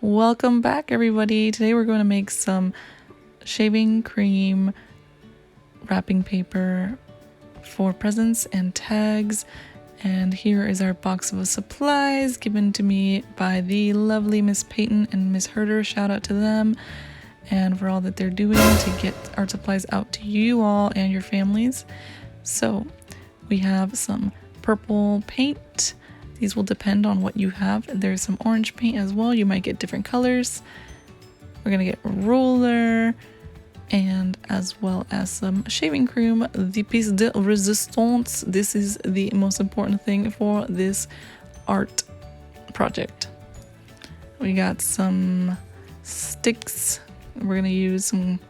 Welcome back, everybody. Today we're going to make some shaving cream wrapping paper for presents and tags. And here is our box of supplies given to me by the lovely Miss Peyton and Miss Herder. Shout out to them and for all that they're doing to get our supplies out to you all and your families. So we have some purple paint. These will depend on what you have. There's some orange paint as well. You might get different colors. We're gonna get a roller and as well as some shaving cream. The pièce de résistance. This is the most important thing for this art project. We got some sticks. We're gonna use some,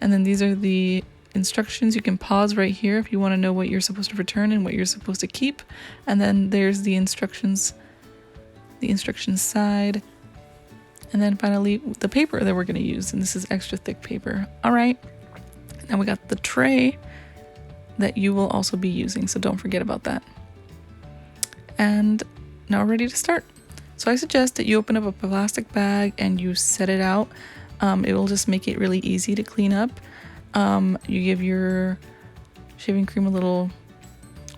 and then these are the instructions. You can pause right here if you want to know what you're supposed to return and what you're supposed to keep. And then there's the instructions side. And then finally the paper that we're going to use, and this is extra thick paper. All right, now we got the tray that you will also be using, so don't forget about that. And now we're ready to start. So I suggest that you open up a plastic bag and you set it out. It will just make it really easy to clean up. You give your shaving cream a little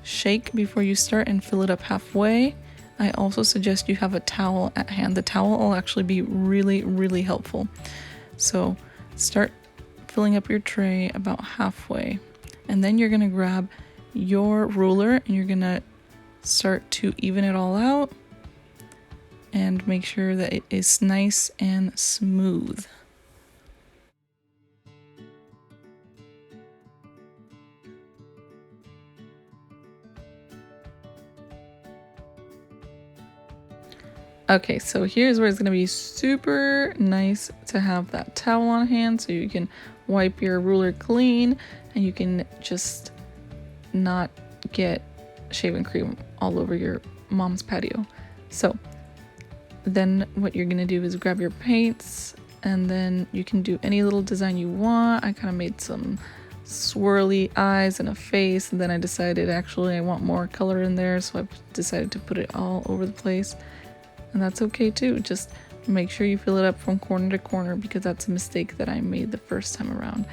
shake before you start and fill it up halfway. I also suggest you have a towel at hand. The towel will actually be really helpful. So start filling up your tray about halfway, and then you're gonna grab your ruler and you're gonna start to even it all out and make sure that it is nice and smooth. Okay, so here's where it's going to be super nice to have that towel on hand so you can wipe your ruler clean and you can just not get shaving cream all over your mom's patio. So then what you're going to do is grab your paints, and then you can do any little design you want. I kind of made some swirly eyes and a face, and then I decided actually I want more color in there, so I decided to put it all over the place. And that's okay too. Just make sure you fill it up from corner to corner, because that's a mistake that I made the first time around.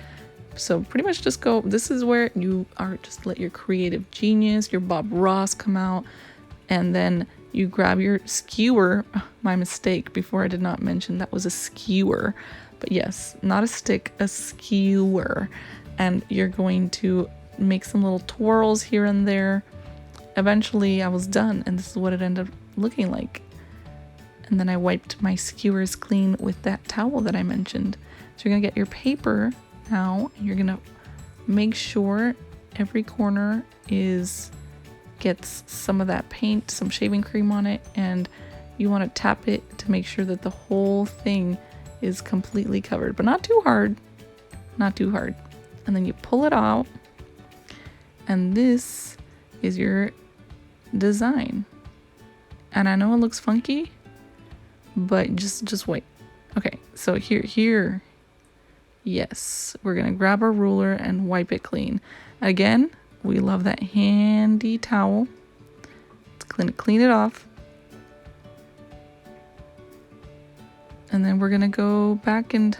So pretty much just go, this is where you are, just let your creative genius, your Bob Ross come out, and then you grab your skewer. My mistake, before I did not mention that was a skewer, but yes, not a stick, a skewer. And you're going to make some little twirls here and there. Eventually I was done, and this is what it ended up looking like. And then I wiped my skewers clean with that towel that I mentioned. So you're gonna get your paper now, and you're gonna make sure every corner gets some of that paint, some shaving cream on it, and you wanna tap it to make sure that the whole thing is completely covered, but not too hard, not too hard. And then you pull it out, and this is your design. And I know it looks funky, but just wait. Okay, so here, yes, we're gonna grab our ruler and wipe it clean. Again, we love that handy towel. Let's clean it off. And then we're gonna go back and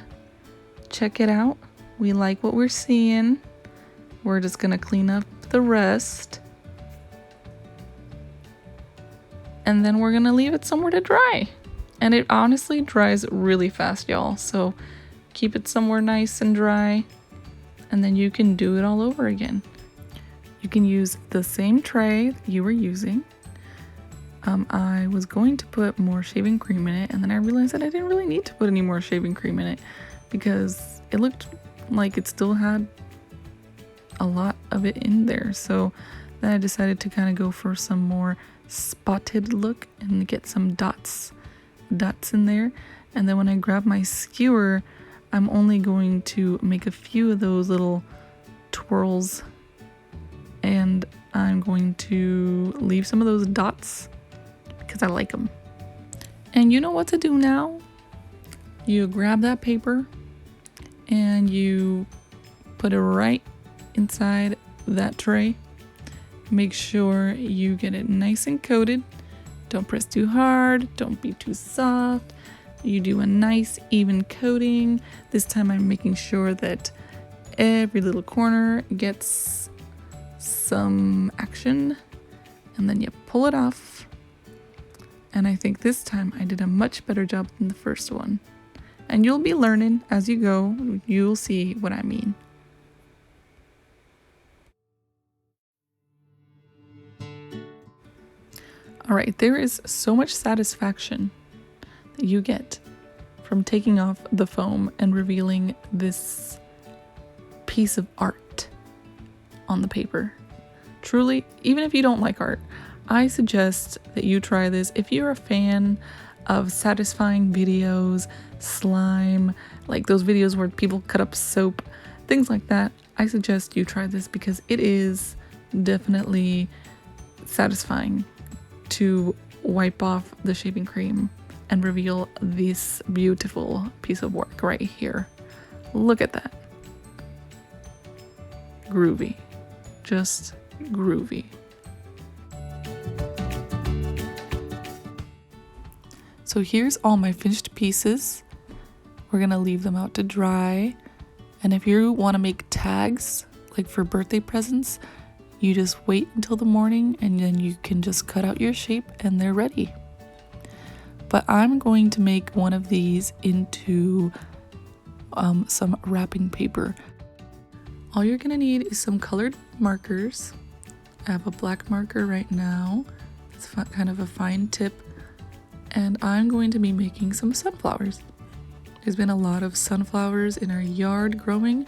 check it out. We like what we're seeing. We're just gonna clean up the rest. And then we're gonna leave it somewhere to dry. And it honestly dries really fast, y'all. So keep it somewhere nice and dry, and then you can do it all over again. You can use the same tray that you were using. I was going to put more shaving cream in it, and then I realized that I didn't really need to put any more shaving cream in it because it looked like it still had a lot of it in there. So then I decided to kind of go for some more spotted look and get some dots in there. And then when I grab my skewer, I'm only going to make a few of those little twirls, and I'm going to leave some of those dots because I like them. And you know what to do now. You grab that paper and you put it right inside that tray. Make sure you get it nice and coated. Don't press too hard, don't be too soft. You do a nice even coating. This time I'm making sure that every little corner gets some action, and then you pull it off. And I think this time I did a much better job than the first one. And you'll be learning as you go. You'll see what I mean. All right, there is so much satisfaction that you get from taking off the foam and revealing this piece of art on the paper. Truly, even if you don't like art, I suggest that you try this. If you're a fan of satisfying videos, slime, like those videos where people cut up soap, things like that, I suggest you try this because it is definitely satisfying to wipe off the shaving cream and reveal this beautiful piece of work right here. Look at that. Groovy. Just groovy. So here's all my finished pieces. We're gonna leave them out to dry. And if you want to make tags, like for birthday presents, you just wait until the morning and then you can just cut out your shape and they're ready. But I'm going to make one of these into some wrapping paper. All you're gonna need is some colored markers. I have a black marker right now. It's kind of a fine tip. And I'm going to be making some sunflowers. There's been a lot of sunflowers in our yard growing,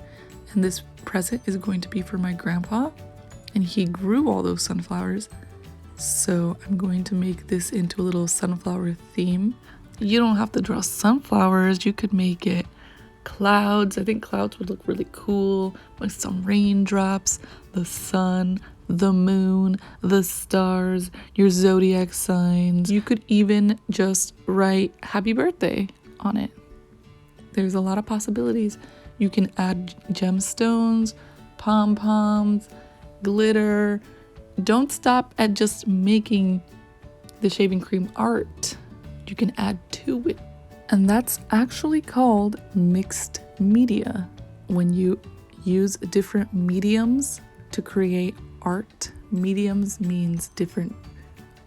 and this present is going to be for my grandpa, and he grew all those sunflowers. So I'm going to make this into a little sunflower theme. You don't have to draw sunflowers, you could make it clouds. I think clouds would look really cool with some raindrops, the sun, the moon, the stars, your zodiac signs. You could even just write happy birthday on it. There's a lot of possibilities. You can add gemstones, pom-poms, glitter. Don't stop at just making the shaving cream art. You can add to it. And that's actually called mixed media. When you use different mediums to create art. Mediums means different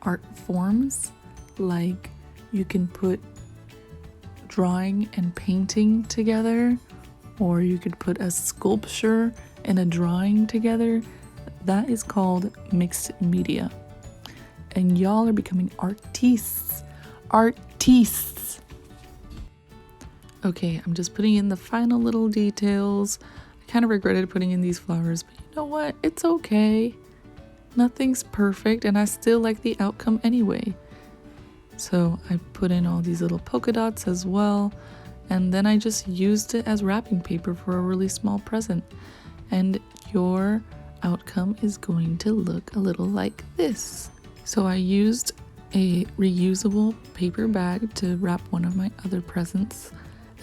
art forms. Like you can put drawing and painting together, or you could put a sculpture and a drawing together. That is called mixed media. And y'all are becoming artistes. Artistes. Okay, I'm just putting in the final little details. I kind of regretted putting in these flowers, but you know what? It's okay. Nothing's perfect, and I still like the outcome anyway. So I put in all these little polka dots as well, and then I just used it as wrapping paper for a really small present. And your outcome is going to look a little like this. So I used a reusable paper bag to wrap one of my other presents,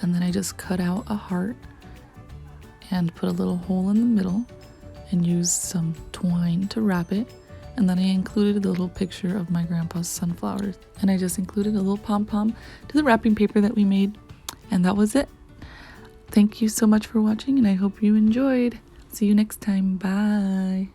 and then I just cut out a heart and put a little hole in the middle and used some twine to wrap it. And then I included a little picture of my grandpa's sunflowers, and I just included a little pom-pom to the wrapping paper that we made, and that was it. Thank you so much for watching, and I hope you enjoyed. See you next time. Bye.